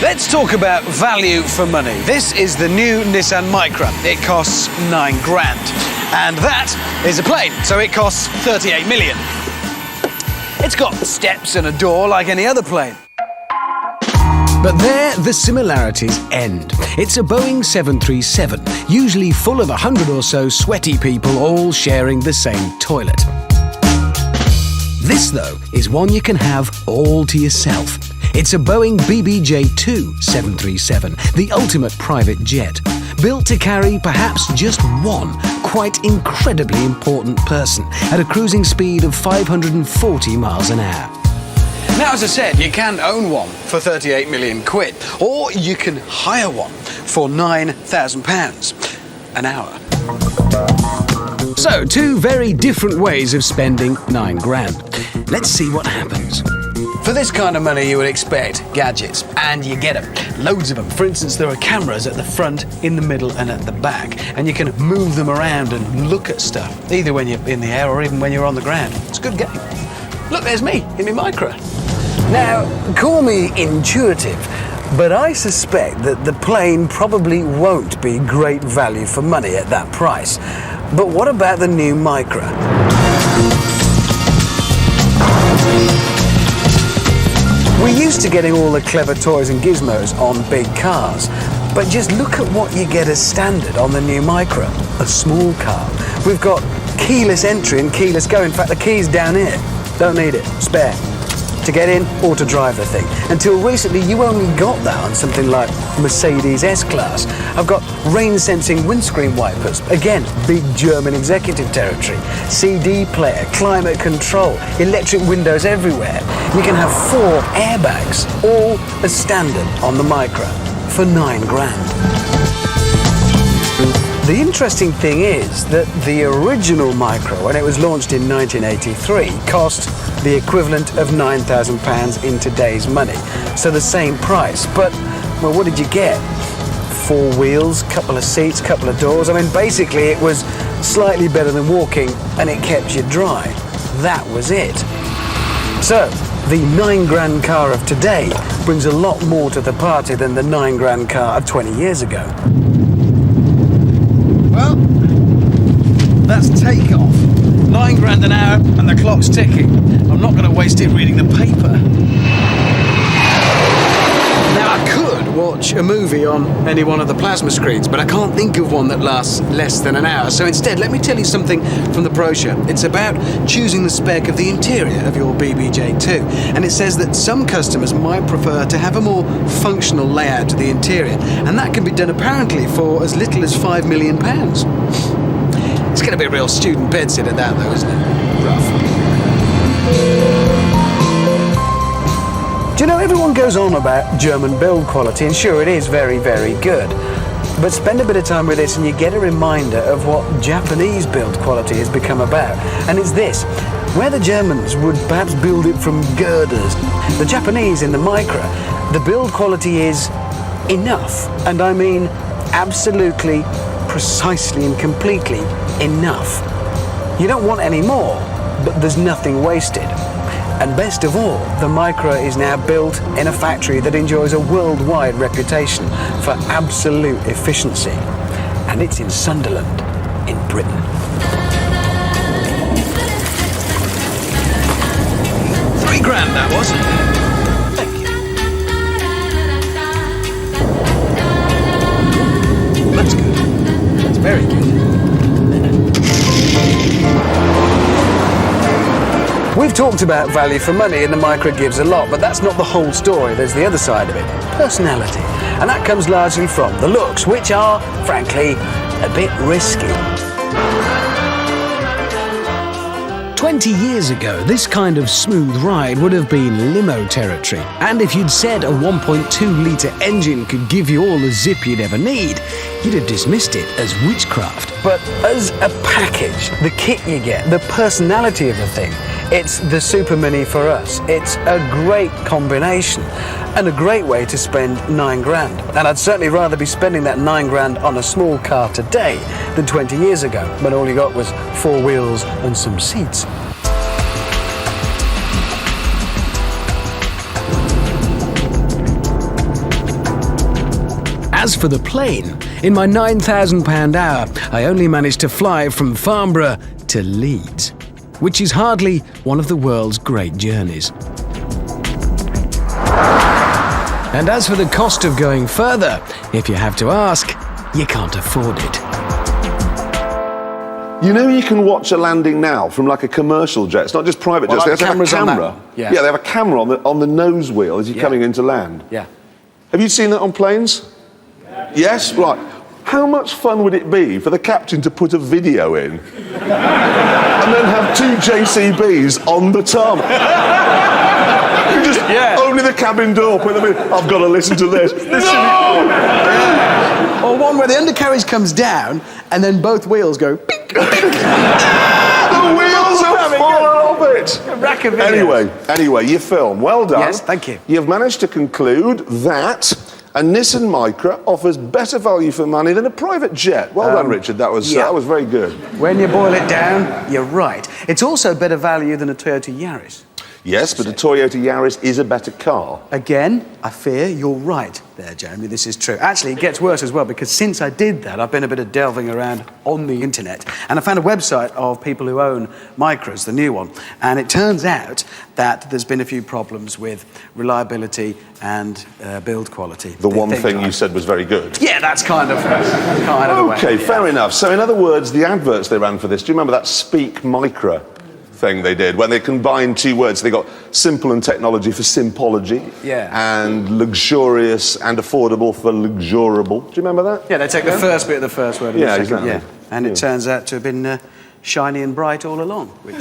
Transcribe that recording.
Let's talk about value for money. This is the new Nissan Micra. It costs £9 grand. And that is a plane, so it costs 38 million. It's got steps and a door like any other plane. But there, the similarities end. It's a Boeing 737, usually full of 100 or so sweaty people all sharing the same toilet. This, though, is one you can have all to yourself. It's a Boeing BBJ-2 737, the ultimate private jet, built to carry perhaps just one quite incredibly important person at a cruising speed of 540 miles an hour. Now, as I said, you can own one for 38 million quid, or you can hire one for £9,000 an hour. So, two very different ways of spending £9 grand. Let's see what happens. For this kind of money, you would expect gadgets, and you get them. Loads of them. For instance, there are cameras at the front, in the middle, and at the back, and you can move them around and look at stuff, either when you're in the air or even when you're on the ground. It's a good game. Look, there's me in my Micra. Now, call me intuitive, but I suspect that the plane probably won't be great value for money at that price. But what about the new Micra? We're used to getting all the clever toys and gizmos on big cars, but just look at what you get as standard on the new Micra, a small car. We've got keyless entry and keyless go. In fact, the key's down here. Don't need it, spare. To get in or to drive the thing. Until recently, you only got that on something like Mercedes S-Class. I've got rain-sensing windscreen wipers. Again, big German executive territory. CD player, climate control, electric windows everywhere. You can have 4 airbags, all as standard on the Micra, for £9 grand. The interesting thing is that the original Micra, when it was launched in 1983, cost the equivalent of £9,000 in today's money. So the same price. But, well, what did you get? 4 wheels, couple of seats, couple of doors. I mean, basically it was slightly better than walking and it kept you dry. That was it. So, the £9 grand car of today brings a lot more to the party than the £9 grand car of 20 years ago. Well, that's takeoff. £9 grand an hour and the clock's ticking. I'm not going to waste it reading the paper. Now, I could watch a movie on any one of the plasma screens, but I can't think of one that lasts less than an hour. So instead, let me tell you something from the brochure. It's about choosing the spec of the interior of your BBJ-2. And it says that some customers might prefer to have a more functional layout to the interior. And that can be done apparently for as little as £5 million. It's going to be a real student bedsitter, that, though, isn't it? Rough. Do you know, everyone goes on about German build quality, and sure, it is very, very good. But spend a bit of time with this and you get a reminder of what Japanese build quality has become about. And it's this: where the Germans would perhaps build it from girders, the Japanese in the Micra, the build quality is enough. And I mean absolutely, precisely and completely enough. You don't want any more, but there's nothing wasted. And best of all, the Micra is now built in a factory that enjoys a worldwide reputation for absolute efficiency. And it's in Sunderland, in Britain. £3 grand, that was. Thank you. That's good. That's very good. We've talked about value for money, and the Micra gives a lot, but that's not the whole story. There's the other side of it, personality. And that comes largely from the looks, which are, frankly, a bit risky. 20 years ago, this kind of smooth ride would have been limo territory. And if you'd said a 1.2-litre engine could give you all the zip you'd ever need, you'd have dismissed it as witchcraft. But as a package, the kit you get, the personality of the thing, it's the Super Mini for us. It's a great combination and a great way to spend £9 grand. And I'd certainly rather be spending that £9 grand on a small car today than 20 years ago, when all you got was 4 wheels and some seats. As for the plane, in my £9,000 hour, I only managed to fly from Farnborough to Leeds, which is hardly one of the world's great journeys. And as for the cost of going further, if you have to ask, you can't afford it. You know, you can watch a landing now from like a commercial jet. It's not just private jets. Like they have cameras a on that camera. one. Yeah. Yeah, they have a camera on the nose wheel as you're coming into land. Yeah. Have you seen that on planes? Yes? Right. How much fun would it be for the captain to put a video in and then have two JCBs on the tarmac? You just only the cabin door, put them in. I've got to listen to this. No! Or one where the undercarriage comes down and then both wheels go pink, pink. The wheels are full of it. A rack of videos. Anyway, your film, well done. Yes, thank you. You've managed to conclude that a Nissan Micra offers better value for money than a private jet. Well done, Richard. That was very good. When you boil it down, you're right. It's also better value than a Toyota Yaris. Yes, but a Toyota Yaris is a better car. Again, I fear you're right there, Jeremy. This is true. Actually, it gets worse as well, because since I did that, I've been a bit of delving around on the internet, and I found a website of people who own Micras, the new one, and it turns out that there's been a few problems with reliability and build quality. The one thing you said was very good. Yeah, that's kind of the way. Okay, fair enough. So in other words, the adverts they ran for this, do you remember that Speak Micra thing they did, when they combined two words? They got simple and technology for simpology, and luxurious and affordable for luxurable. Do you remember that? Yeah, they take the first bit of the first word and the second. Exactly. Yeah, and it turns out to have been shiny and bright all along. Which